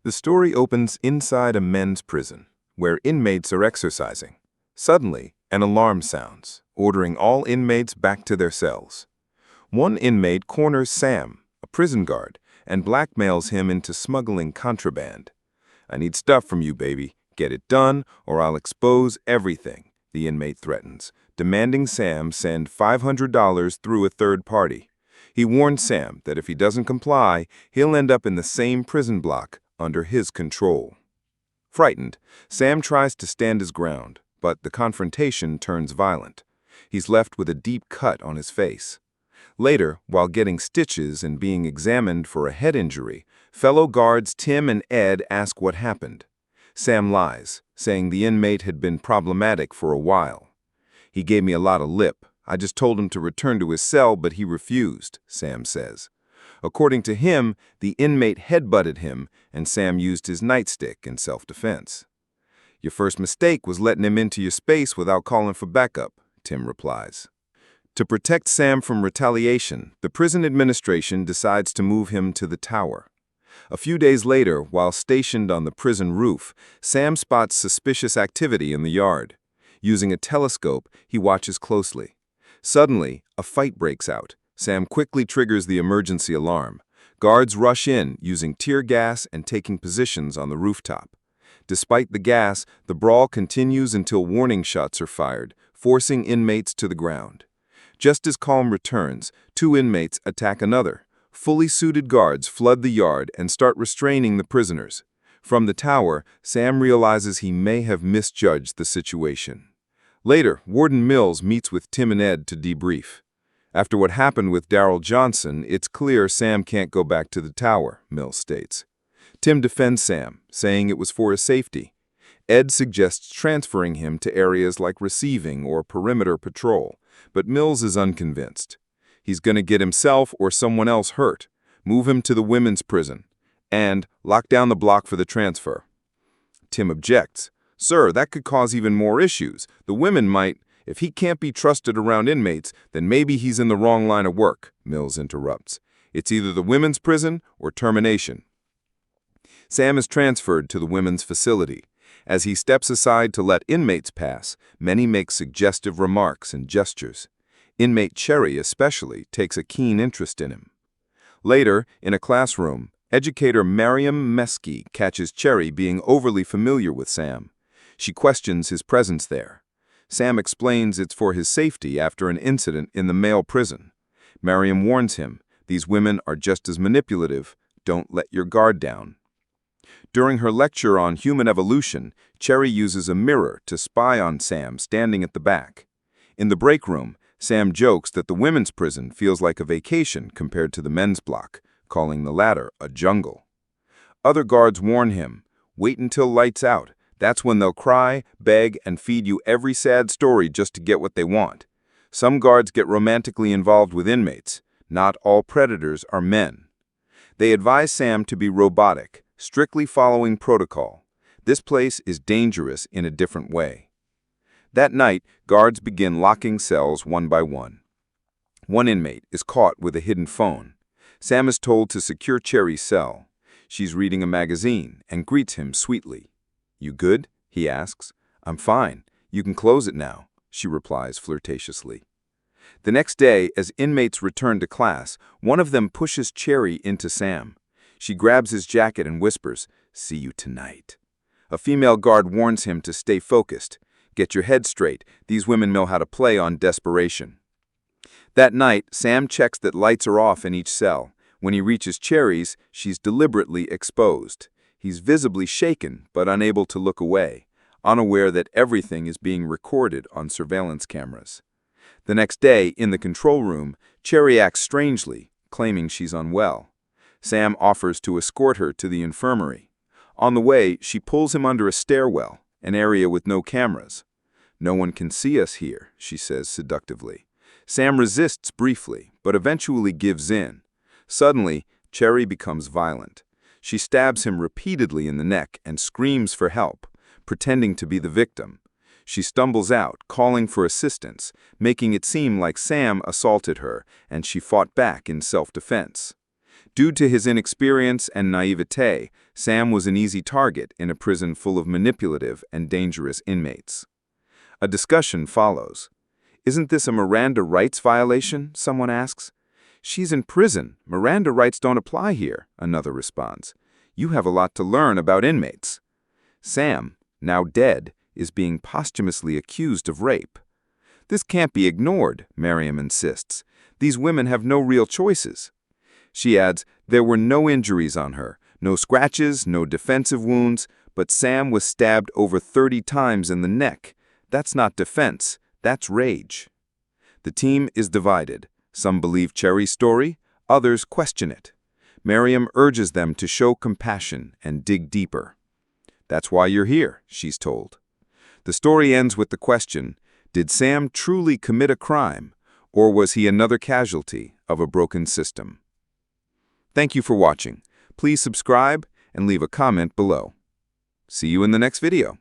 The story opens inside a men's prison, where inmates are exercising. Suddenly, an alarm sounds, ordering all inmates back to their cells. One inmate corners Sam, a prison guard, and blackmails him into smuggling contraband. "I need stuff from you, baby. Get it done, or I'll expose everything," the inmate threatens, demanding Sam send $500 through a third party. He warns Sam that if he doesn't comply, he'll end up in the same prison block under his control. Frightened, Sam tries to stand his ground, but the confrontation turns violent. He's left with a deep cut on his face. Later, while getting stitches and being examined for a head injury, fellow guards Tim and Ed ask what happened. Sam lies, saying the inmate had been problematic for a while. "He gave me a lot of lip. I just told him to return to his cell, but he refused," Sam says. According to him, the inmate headbutted him, and Sam used his nightstick in self-defense. "Your first mistake was letting him into your space without calling for backup," Tim replies. To protect Sam from retaliation, the prison administration decides to move him to the tower. A few days later, while stationed on the prison roof, Sam spots suspicious activity in the yard. Using a telescope, he watches closely. Suddenly, a fight breaks out. Sam quickly triggers the emergency alarm. Guards rush in, using tear gas and taking positions on the rooftop. Despite the gas, the brawl continues until warning shots are fired, forcing inmates to the ground. Just as calm returns, two inmates attack another. Fully suited guards flood the yard and start restraining the prisoners. From the tower, Sam realizes he may have misjudged the situation. Later, Warden Mills meets with Tim and Ed to debrief. "After what happened with Darrell Johnson, it's clear Sam can't go back to the tower," Mills states. Tim defends Sam, saying it was for his safety. Ed suggests transferring him to areas like receiving or perimeter patrol, but Mills is unconvinced. He's going to get himself or someone else hurt, move him to the women's prison, and lock down the block for the transfer. Tim objects. "Sir, that could cause even more issues. The women might—" "If he can't be trusted around inmates, then maybe he's in the wrong line of work," Mills interrupts. "It's either the women's prison or termination." Sam is transferred to the women's facility. As he steps aside to let inmates pass, many make suggestive remarks and gestures. Inmate Cherry especially takes a keen interest in him. Later, in a classroom, educator Mariam Meski catches Cherry being overly familiar with Sam. She questions his presence there. Sam explains it's for his safety after an incident in the male prison. Mariam warns him, "These women are just as manipulative. Don't let your guard down." During her lecture on human evolution, Cherry uses a mirror to spy on Sam standing at the back. In the break room, Sam jokes that the women's prison feels like a vacation compared to the men's block, calling the latter a jungle. Other guards warn him, "Wait until lights out. That's when they'll cry, beg, and feed you every sad story just to get what they want." Some guards get romantically involved with inmates. Not all predators are men. They advise Sam to be robotic, strictly following protocol. This place is dangerous in a different way. That night, guards begin locking cells one by one. One inmate is caught with a hidden phone. Sam is told to secure Cherry's cell. She's reading a magazine and greets him sweetly. "You good?" he asks. "I'm fine. You can close it now," she replies flirtatiously. The next day, as inmates return to class, one of them pushes Cherry into Sam. She grabs his jacket and whispers, "See you tonight." A female guard warns him to stay focused. "Get your head straight. These women know how to play on desperation." That night, Sam checks that lights are off in each cell. When he reaches Cherry's, she's deliberately exposed. He's visibly shaken, but unable to look away, unaware that everything is being recorded on surveillance cameras. The next day, in the control room, Cherry acts strangely, claiming she's unwell. Sam offers to escort her to the infirmary. On the way, she pulls him under a stairwell, an area with no cameras. "No one can see us here," she says seductively. Sam resists briefly, but eventually gives in. Suddenly, Cherry becomes violent. She stabs him repeatedly in the neck and screams for help, pretending to be the victim. She stumbles out, calling for assistance, making it seem like Sam assaulted her, and she fought back in self-defense. Due to his inexperience and naivete, Sam was an easy target in a prison full of manipulative and dangerous inmates. A discussion follows. "Isn't this a Miranda rights violation?" someone asks. "She's in prison. Miranda rights don't apply here," another responds. "You have a lot to learn about inmates." Sam, now dead, is being posthumously accused of rape. "This can't be ignored," Miriam insists. "These women have no real choices." She adds, "There were no injuries on her, no scratches, no defensive wounds, but Sam was stabbed over 30 times in the neck. That's not defense, that's rage." The team is divided. Some believe Cherry's story, others question it. Miriam urges them to show compassion and dig deeper. "That's why you're here," she's told. The story ends with the question, did Sam truly commit a crime, or was he another casualty of a broken system? Thank you for watching. Please subscribe and leave a comment below. See you in the next video.